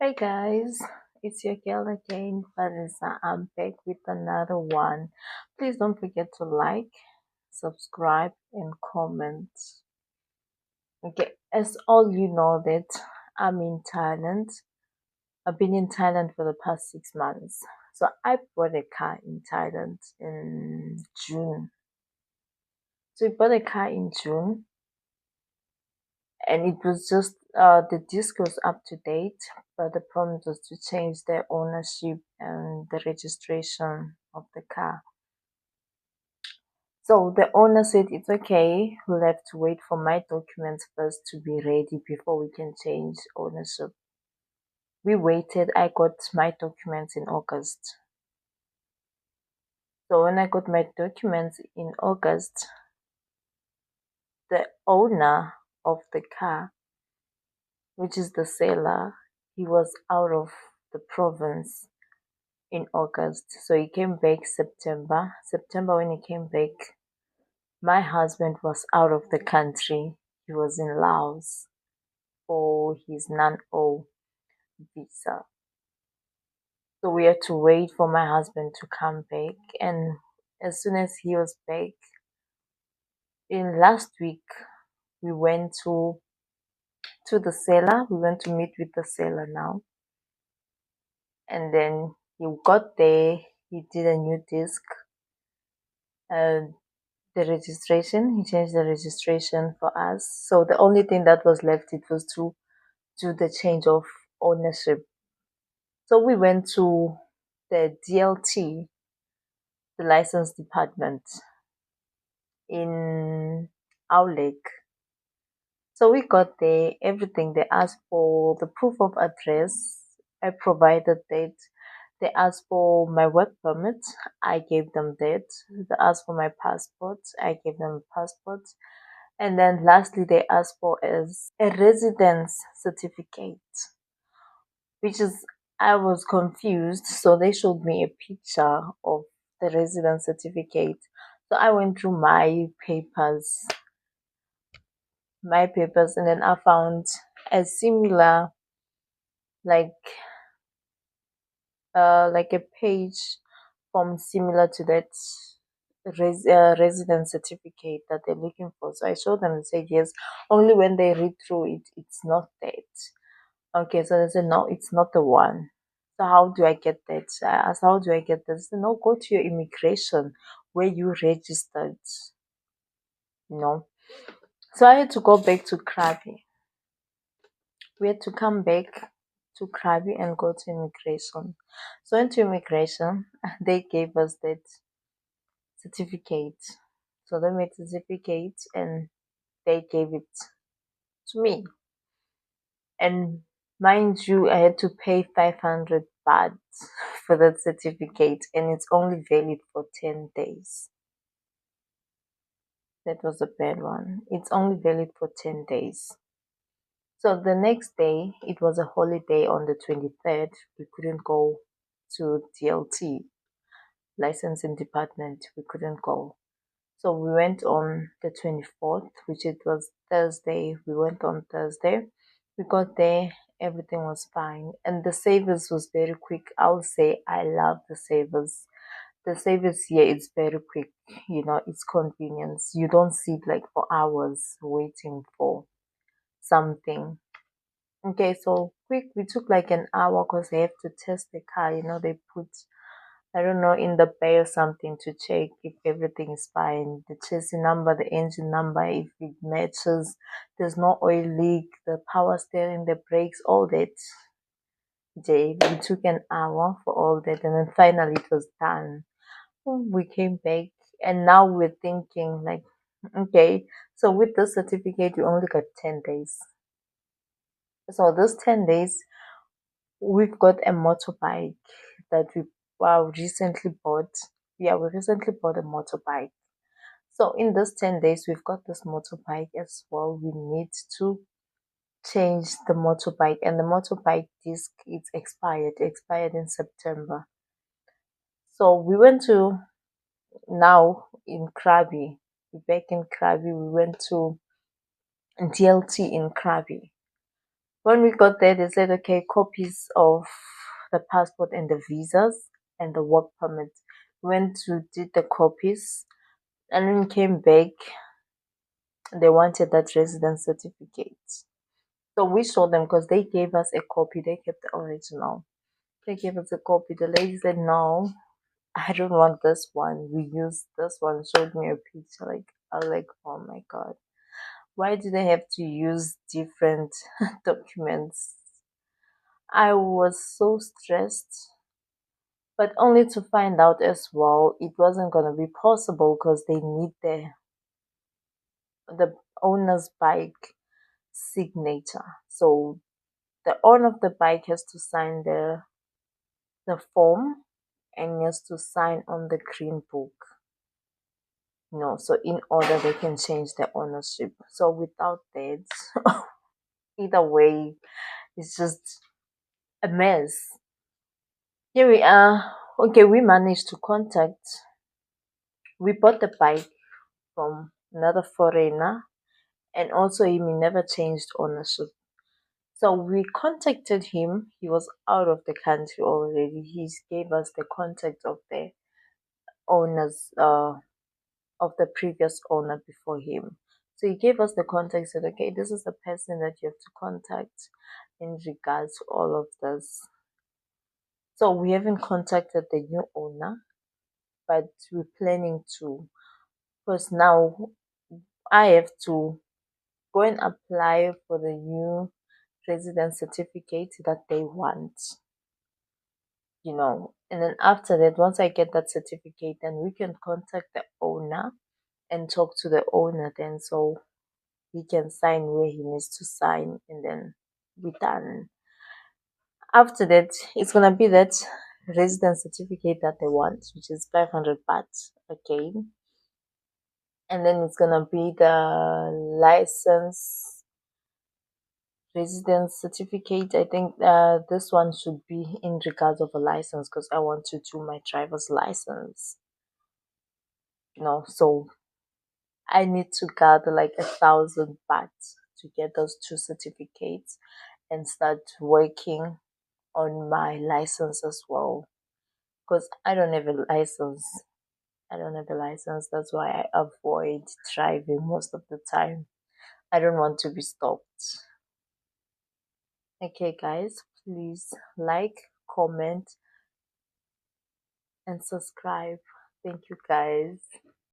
Hey guys, it's your girl again, Vanessa. I'm back with another one. Please don't forget to like, subscribe, and comment. Okay, as all you know that I'm in Thailand. I've been in Thailand for the past 6 months. So I bought a car in Thailand in June. So we bought a car in June, and it was just the disc was up to date, but the problem was to change the ownership and the registration of the car. So the owner said it's okay, we'll have to wait for my documents first to be ready before we can change ownership. We waited. I got my documents in August. So when I got my documents in August, the owner of the car, which is the seller, he was out of the province in August. So he came back September. September, when he came back, my husband was out of the country. He was in Laos for his non-O visa. So we had to wait for my husband to come back. And as soon as he was back, in last week, we went to the seller. We went to meet with the seller now. And then he got there. He did a new disc. And the registration. He changed the registration for us. So the only thing that was left it was to do the change of ownership. So we went to the DLT, the license department in our lake. So we got there, everything they asked for, the proof of address. I provided that. They asked for my work permit. I gave them that. They asked for my passport. I gave them a passport. And then lastly, they asked for is a residence certificate, which is, I was confused. So they showed me a picture of the residence certificate. So I went through my papers, and then I found a similar, like, like a page from similar to that residence certificate that they're looking for. So I showed them and said yes. Only when they read through it, it's not that. Okay, so they said, no, it's not the one. So how do I get that? I asked, how do I get this? They said, no, go to your immigration where you registered, you know. So I had to go back to Krabi. We had to come back to Krabi and go to immigration. So into immigration, they gave us that certificate. So they made certificate and they gave it to me. And mind you, I had to pay 500 baht for that certificate, and it's only valid for 10 days. That was a bad one. It's only valid for 10 days. So the next day, it was a holiday on the 23rd. We couldn't go to DLT, licensing department. We couldn't go. So we went on the 24th, which it was Thursday. We went on Thursday. We got there, everything was fine. And the service was very quick. I'll say I love the service. The service here is very quick. It's convenience. You don't sit like for hours waiting for something. Okay, so quick. We took like an hour because they have to test the car. They put, I don't know, in the bay or something to check if everything is fine. The chassis number, the engine number, if it matches, there's no oil leak, the power steering, the brakes, all that. We took an hour for all that, and then finally it was done. We came back, and now we're thinking like, okay, so with the certificate, you only got 10 days. So those 10 days, we've got a motorbike that we recently bought. Yeah, we recently bought a motorbike. So in those 10 days, we've got this motorbike as well. We need to change the motorbike, and the motorbike disc it's expired in September. So we went to now in Krabi. We're back in Krabi. We went to DLT in Krabi. When we got there, they said, okay, copies of the passport and the visas and the work permit. Went to did the copies, and when we came back, they wanted that residence certificate. So we showed them because they gave us a copy. They kept the original. They gave us a copy. The lady said, no, I don't want this one. We use this one. Showed me a picture. Like, I was like, oh my God. Why do they have to use different documents? I was so stressed, but only to find out as well it wasn't going to be possible because they need the owner's bike signature. So the owner of the bike has to sign the form and has to sign on the green book. So in order they can change the ownership. So without that, either way, it's just a mess. Here we are. Okay, we managed to contact. We bought the bike from another foreigner, and also he never changed ownership. So we contacted him. He was out of the country already. He gave us the contact of the owners, of the previous owner before him. So he gave us the contact, said, okay, this is the person that you have to contact in regards to all of this. So we haven't contacted the new owner, but we're planning to, because now I have to go and apply for the new residence certificate that they want. And then after that, once I get that certificate, then we can contact the owner and talk to the owner then, so he can sign where he needs to sign, and then we're done. After that, it's gonna be that residence certificate that they want, which is 500 baht, okay. And then it's gonna be the license, residence certificate. I think this one should be in regards of a license because I want to do my driver's license. So I need to gather like 1,000 baht to get those two certificates and start working on my license as well. Because I don't have a license. I don't have a license. That's why I avoid driving most of the time. I don't want to be stopped. Okay, guys, please like, comment, and subscribe. Thank you, guys.